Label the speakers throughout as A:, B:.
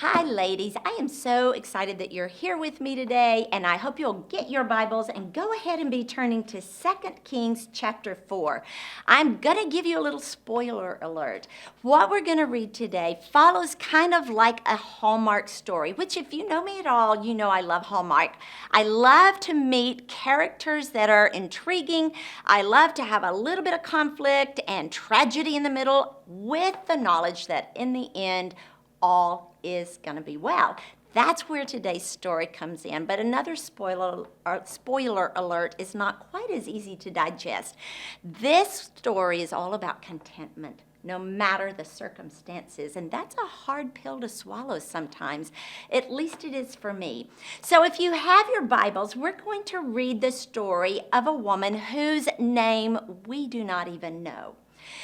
A: Hi, ladies. I am so excited that you're here with me today, and I hope you'll get your Bibles and go ahead and be turning to 2 Kings chapter 4. I'm going to give you a little spoiler alert. What we're going to read today follows kind of like a Hallmark story, which if you know me at all, you know I love Hallmark. I love to meet characters that are intriguing. I love to have a little bit of conflict and tragedy in the middle with the knowledge that in the end, all is going to be well. That's where today's story comes in. But another spoiler alert is not quite as easy to digest. This story is all about contentment, no matter the circumstances. And that's a hard pill to swallow sometimes. At least it is for me. So if you have your Bibles, we're going to read the story of a woman whose name we do not even know.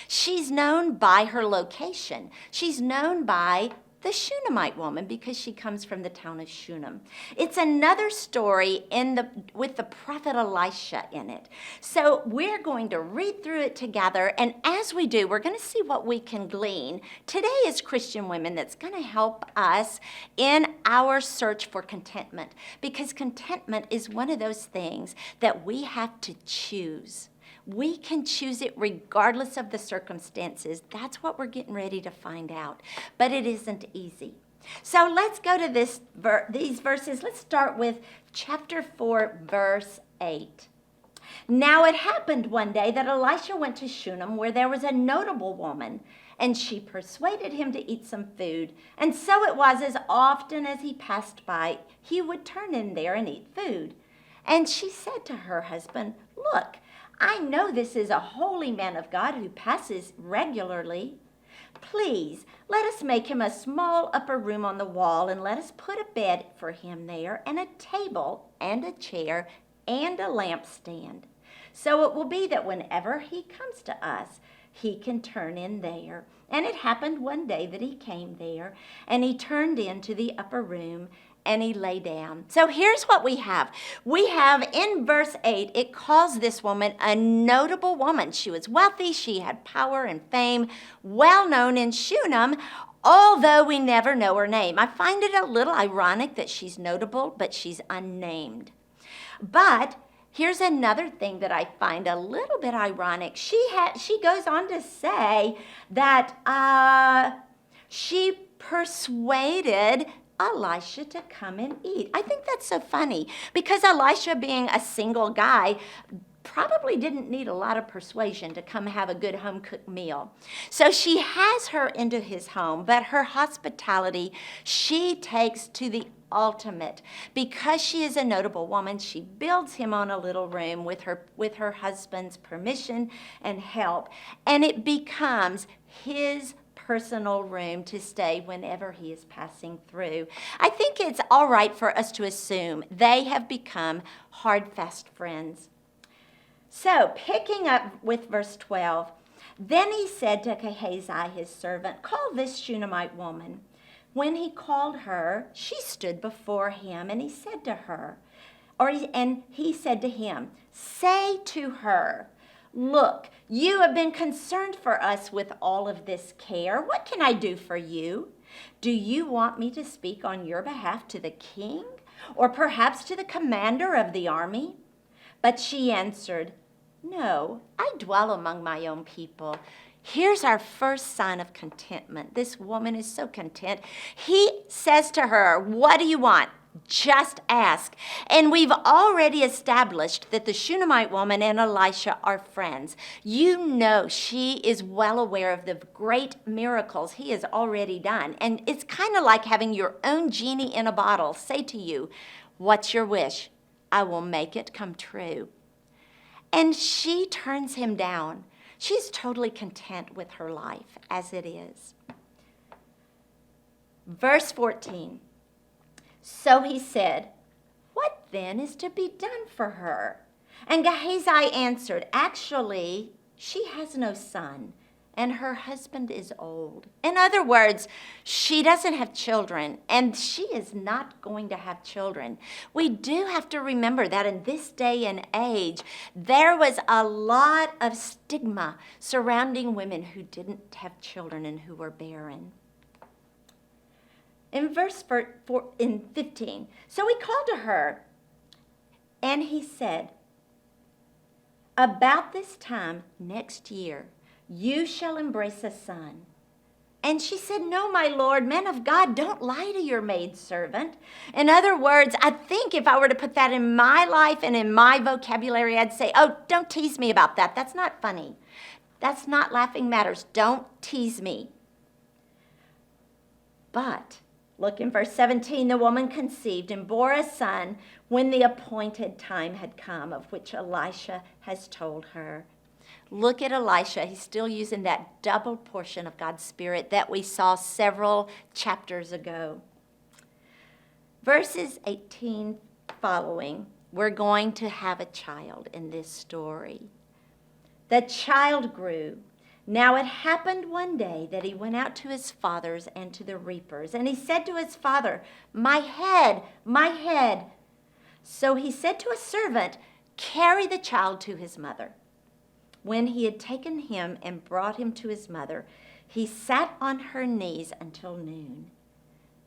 A: She's known by her location. She's known by the Shunammite woman because she comes from the town of Shunem. It's another story with the prophet Elisha in it. So we're going to read through it together, and as we do, we're going to see what we can glean today as Christian women that's going to help us in our search for contentment, because contentment is one of those things that we have to choose. We can choose it regardless of the circumstances. That's what we're getting ready to find out. But it isn't easy. So let's go to these verses. Let's start with chapter 4, verse 8. Now it happened one day that Elisha went to Shunem, where there was a notable woman, and she persuaded him to eat some food. And so it was, as often as he passed by, he would turn in there and eat food. And she said to her husband, "Look, I know this is a holy man of God who passes regularly. Please, let us make him a small upper room on the wall, and let us put a bed for him there, and a table, and a chair, and a lampstand. So it will be that whenever he comes to us, he can turn in there." And it happened one day that he came there, and he turned into the upper room, and he lay down. So here's what we have. We have in verse 8, it calls this woman a notable woman. She was wealthy, she had power and fame, well known in Shunem, although we never know her name. I find it a little ironic that she's notable, but she's unnamed. But here's another thing that I find a little bit ironic. She goes on to say that she persuaded Elisha to come and eat. I think that's so funny because Elisha, being a single guy, probably didn't need a lot of persuasion to come have a good home-cooked meal. So she has her into his home, but her hospitality she takes to the ultimate. Because she is a notable woman, she builds him on a little room with her husband's permission and help, and it becomes his personal room to stay whenever he is passing through. I think it's all right for us to assume they have become hard, fast friends. So, picking up with verse 12, then he said to Gehazi, his servant, "Call this Shunammite woman." When he called her, she stood before him, and he said to him, "Say to her, 'Look, you have been concerned for us with all of this care. What can I do for you? Do you want me to speak on your behalf to the king, or perhaps to the commander of the army?' But she answered, 'No, I dwell among my own people.'" Here's our first sign of contentment. This woman is so content. He says to her, "What do you want? Just ask." And we've already established that the Shunammite woman and Elisha are friends. You know she is well aware of the great miracles he has already done. And it's kind of like having your own genie in a bottle say to you, "What's your wish? I will make it come true." And she turns him down. She's totally content with her life as it is. Verse 14. So he said, "What then is to be done for her?" And Gehazi answered, "Actually, she has no son, and her husband is old." In other words, she doesn't have children, and she is not going to have children. We do have to remember that in this day and age, there was a lot of stigma surrounding women who didn't have children and who were barren. In verse 15, so he called to her, and he said, about this time next year, you shall embrace a son. And she said, no, my Lord, man of God, don't lie to your maidservant. In other words, I think if I were to put that in my life and in my vocabulary, I'd say, oh, don't tease me about that. That's not funny. That's not laughing matters. Don't tease me. But look in verse 17, the woman conceived and bore a son when the appointed time had come, of which Elisha has told her. Look at Elisha. He's still using that double portion of God's Spirit that we saw several chapters ago. Verses 18 following, we're going to have a child in this story. The child grew. Now it happened one day that he went out to his fathers and to the reapers, and he said to his father, my head, my head. So he said to a servant, carry the child to his mother. When he had taken him and brought him to his mother, he sat on her knees until noon,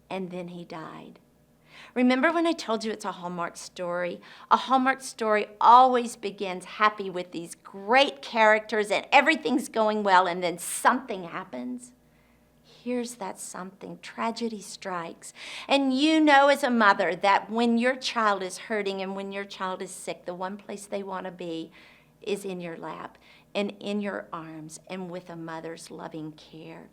A: and then he died. Remember when I told you it's a Hallmark story? A Hallmark story always begins happy with these great characters and everything's going well, and then something happens. Here's that something. Tragedy strikes. And you know as a mother that when your child is hurting and when your child is sick, the one place they want to be is in your lap and in your arms and with a mother's loving care.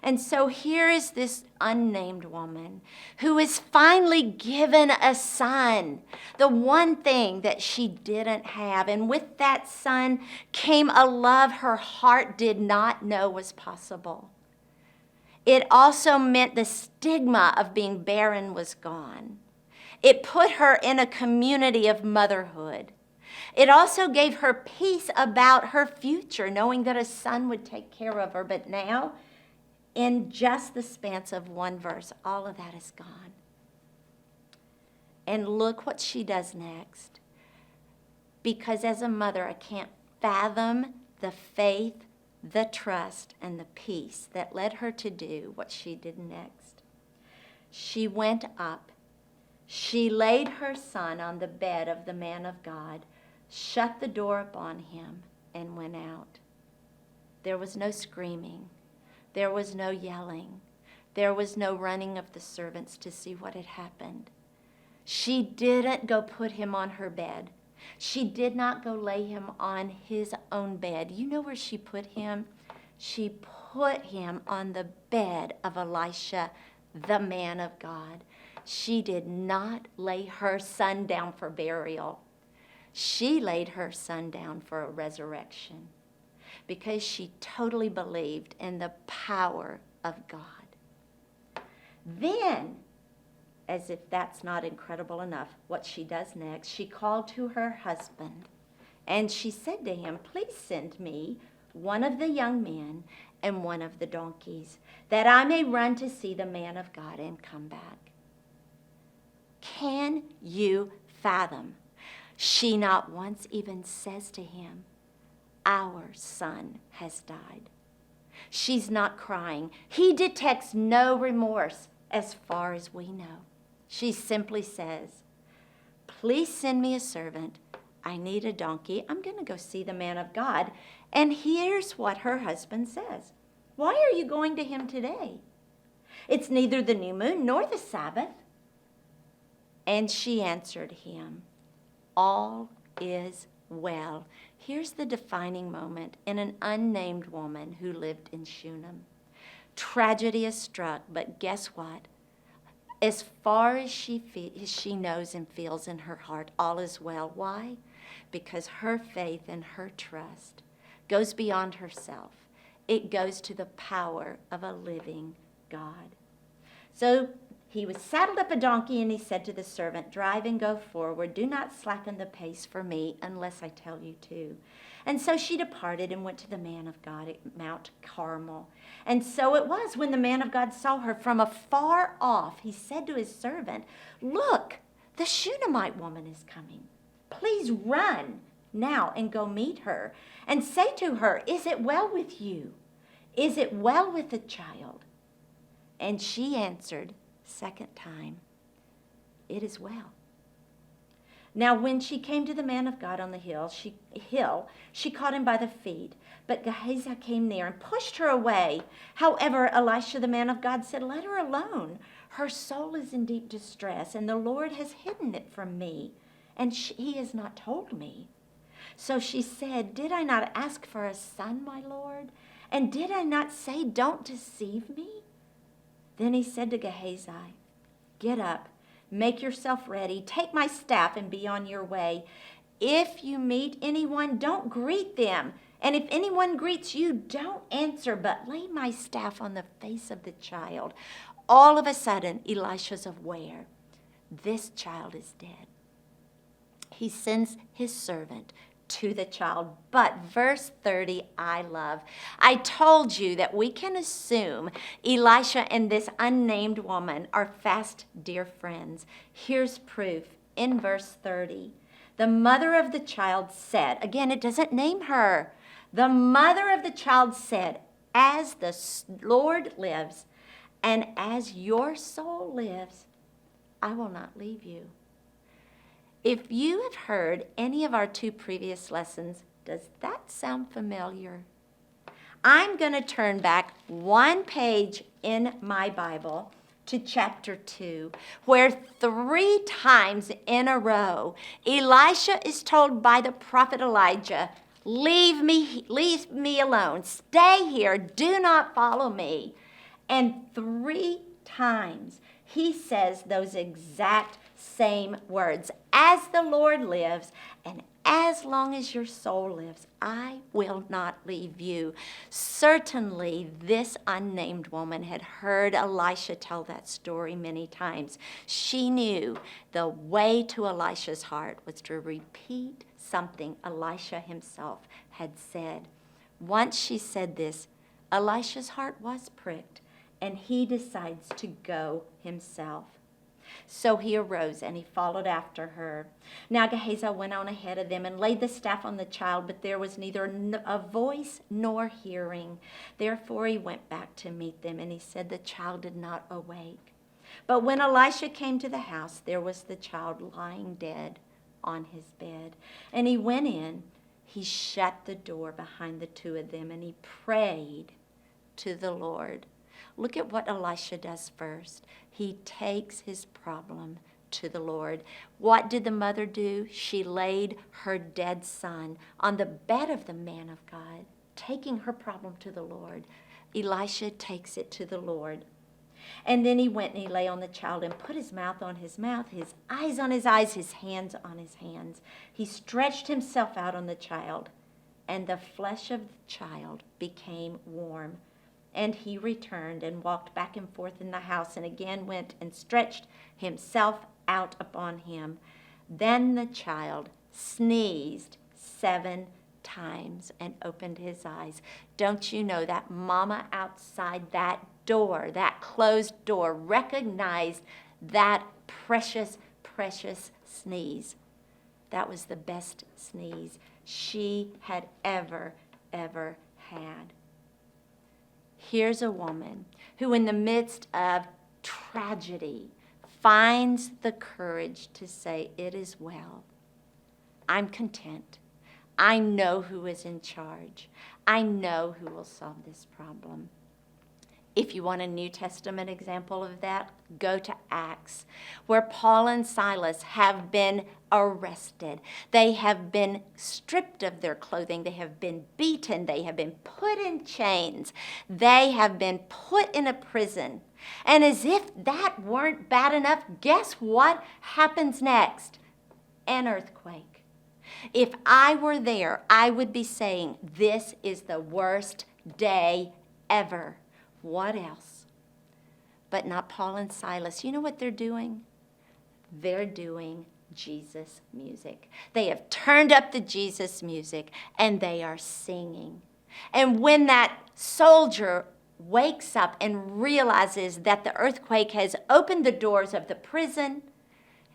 A: And so here is this unnamed woman who is finally given a son, the one thing that she didn't have. And with that son came a love her heart did not know was possible. It also meant the stigma of being barren was gone. It put her in a community of motherhood. It also gave her peace about her future, knowing that a son would take care of her. But now, in just the span of one verse, all of that is gone. And look what she does next. Because as a mother, I can't fathom the faith, the trust, and the peace that led her to do what she did next. She went up. She laid her son on the bed of the man of God, shut the door upon him, and went out. There was no screaming. There was no yelling. There was no running of the servants to see what had happened. She didn't go put him on her bed. She did not go lay him on his own bed. You know where she put him? She put him on the bed of Elisha, the man of God. She did not lay her son down for burial. She laid her son down for a resurrection because she totally believed in the power of God. Then, as if that's not incredible enough, what she does next, she called to her husband and she said to him, please send me one of the young men and one of the donkeys, that I may run to see the man of God and come back. Can you fathom? She not once even says to him, our son has died. She's not crying. He detects no remorse as far as we know. She simply says, please send me a servant. I need a donkey. I'm going to go see the man of God. And here's what her husband says. Why are you going to him today? It's neither the new moon nor the Sabbath. And she answered him, all is well. Here's the defining moment in an unnamed woman who lived in Shunammite. Tragedy is struck, but guess what? As far as she knows and feels in her heart, all is well. Why? Because her faith and her trust goes beyond herself. It goes to the power of a living God. So he was saddled up a donkey, and he said to the servant, drive and go forward. Do not slacken the pace for me unless I tell you to. And so she departed and went to the man of God at Mount Carmel. And so it was when the man of God saw her from afar off, he said to his servant, look, the Shunammite woman is coming. Please run now and go meet her and say to her, is it well with you? Is it well with the child? And she answered, second time, it is well. Now when she came to the man of God on the hill, she caught him by the feet. But Gehazi came near and pushed her away. However, Elisha, the man of God, said, "Let her alone. Her soul is in deep distress, and the Lord has hidden it from me, and he has not told me." So she said, "Did I not ask for a son, my Lord? And did I not say, 'Don't deceive me'?" Then he said to Gehazi, "Get up, make yourself ready, take my staff and be on your way. If you meet anyone, don't greet them. And if anyone greets you, don't answer, but lay my staff on the face of the child." All of a sudden, Elisha's aware. This child is dead. He sends his servant to the child. But verse 30, I love. I told you that we can assume Elisha and this unnamed woman are fast, dear friends. Here's proof in verse 30. The mother of the child said, again, it doesn't name her. The mother of the child said, "As the Lord lives and as your soul lives, I will not leave you." If you have heard any of our 2 previous lessons, does that sound familiar? I'm going to turn back 1 page in my Bible to chapter 2, where 3 times in a row, Elisha is told by the prophet Elijah, leave me alone. Stay here. Do not follow me." And 3 times he says those exact same words. "As the Lord lives, and as long as your soul lives, I will not leave you." Certainly, this unnamed woman had heard Elisha tell that story many times. She knew the way to Elisha's heart was to repeat something Elisha himself had said. Once she said this, Elisha's heart was pricked, and he decides to go himself. So he arose and he followed after her. Now Gehazi went on ahead of them and laid the staff on the child, but there was neither a voice nor hearing. Therefore he went back to meet them, and he said the child did not awake. But when Elisha came to the house, there was the child lying dead on his bed. And he went in, he shut the door behind the 2 of them, and he prayed to the Lord. Look at what Elisha does first. He takes his problem to the Lord. What did the mother do? She laid her dead son on the bed of the man of God, taking her problem to the Lord. Elisha takes it to the Lord. And then he went and he lay on the child and put his mouth on his mouth, his eyes on his eyes, his hands on his hands. He stretched himself out on the child, and the flesh of the child became warm. And he returned and walked back and forth in the house, and again went and stretched himself out upon him. Then the child sneezed 7 times and opened his eyes. Don't you know that mama outside that door, that closed door, recognized that precious, precious sneeze? That was the best sneeze she had ever had. Here's a woman who, in the midst of tragedy, finds the courage to say, "It is well. I'm content. I know who is in charge. I know who will solve this problem." If you want a New Testament example of that, go to Acts, where Paul and Silas have been arrested. They have been stripped of their clothing. They have been beaten. They have been put in chains. They have been put in a prison. And as if that weren't bad enough, guess what happens next? An earthquake. If I were there, I would be saying, "This is the worst day ever." What else? But not Paul and Silas. You know what they're doing? They're doing Jesus music. They have turned up the Jesus music, and they are singing. And when that soldier wakes up and realizes that the earthquake has opened the doors of the prison,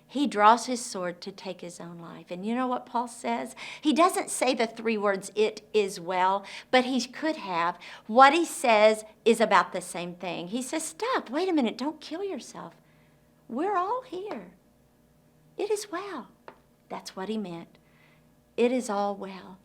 A: he draws his sword to take his own life. And you know what Paul says? He doesn't say the 3 words, "It is well," but he could have. What he says is about the same thing. He says, "Stop, wait a minute, don't kill yourself. We're all here. It is well. That's what he meant. It is all well.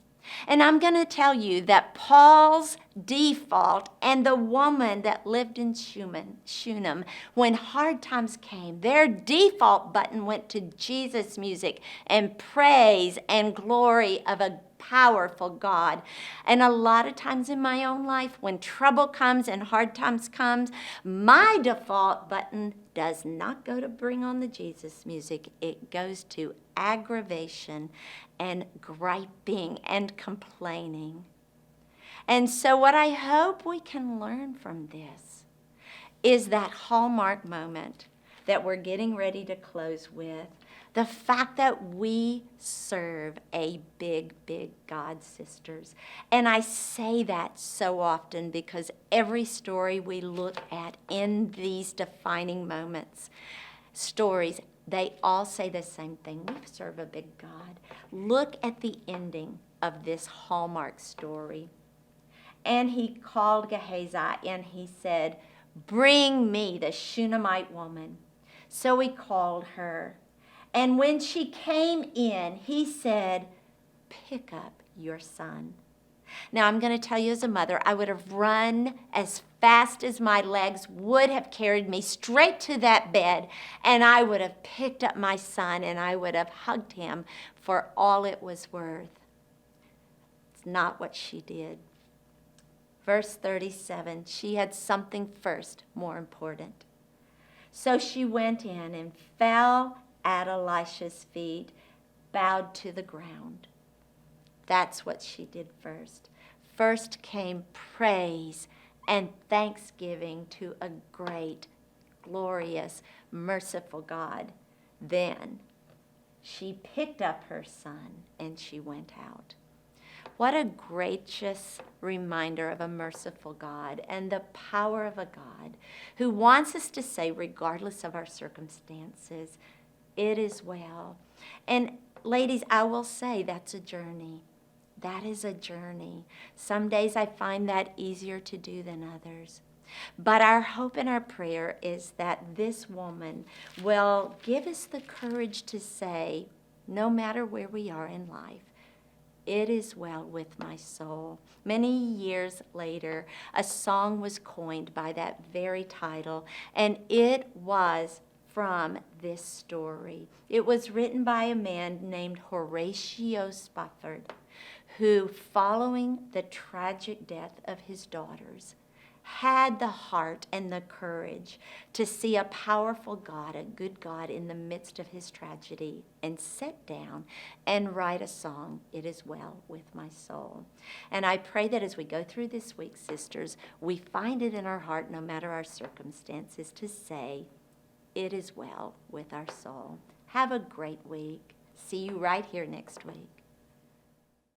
A: And I'm going to tell you that Paul's default and the woman that lived in Shunammite, when hard times came, their default button went to Jesus music and praise and glory of a powerful God. And a lot of times in my own life, when trouble comes and hard times comes, my default button does not go to bring on the Jesus music. It goes to aggravation and griping and complaining. And so what I hope we can learn from this is that hallmark moment that we're getting ready to close with. The fact that we serve a big, big God, sisters. And I say that so often because every story we look at in these defining moments, stories, they all say the same thing. We serve a big God. Look at the ending of this hallmark story. And he called Gehazi and he said, "Bring me the Shunammite woman." So he called her. And when she came in, he said, "Pick up your son." Now, I'm going to tell you as a mother, I would have run as fast as my legs would have carried me straight to that bed, and I would have picked up my son, and I would have hugged him for all it was worth. It's not what she did. Verse 37, she had something first more important. So she went in and fell at Elisha's feet, bowed to the ground. That's what she did first. First came praise and thanksgiving to a great, glorious, merciful God. Then she picked up her son and she went out. What a gracious reminder of a merciful God and the power of a God who wants us to say, regardless of our circumstances, it is well. And ladies, I will say that's a journey. That is a journey. Some days I find that easier to do than others. But our hope and our prayer is that this woman will give us the courage to say, no matter where we are in life, it is well with my soul. Many years later, a song was coined by that very title, and it was from this story. It was written by a man named Horatio Spafford, who, following the tragic death of his daughters, had the heart and the courage to see a powerful God, a good God, in the midst of his tragedy, and sit down and write a song, "It Is Well With My Soul." And I pray that as we go through this week, sisters, we find it in our heart, no matter our circumstances, to say, it is well with our soul. Have a great week. See you right here next week.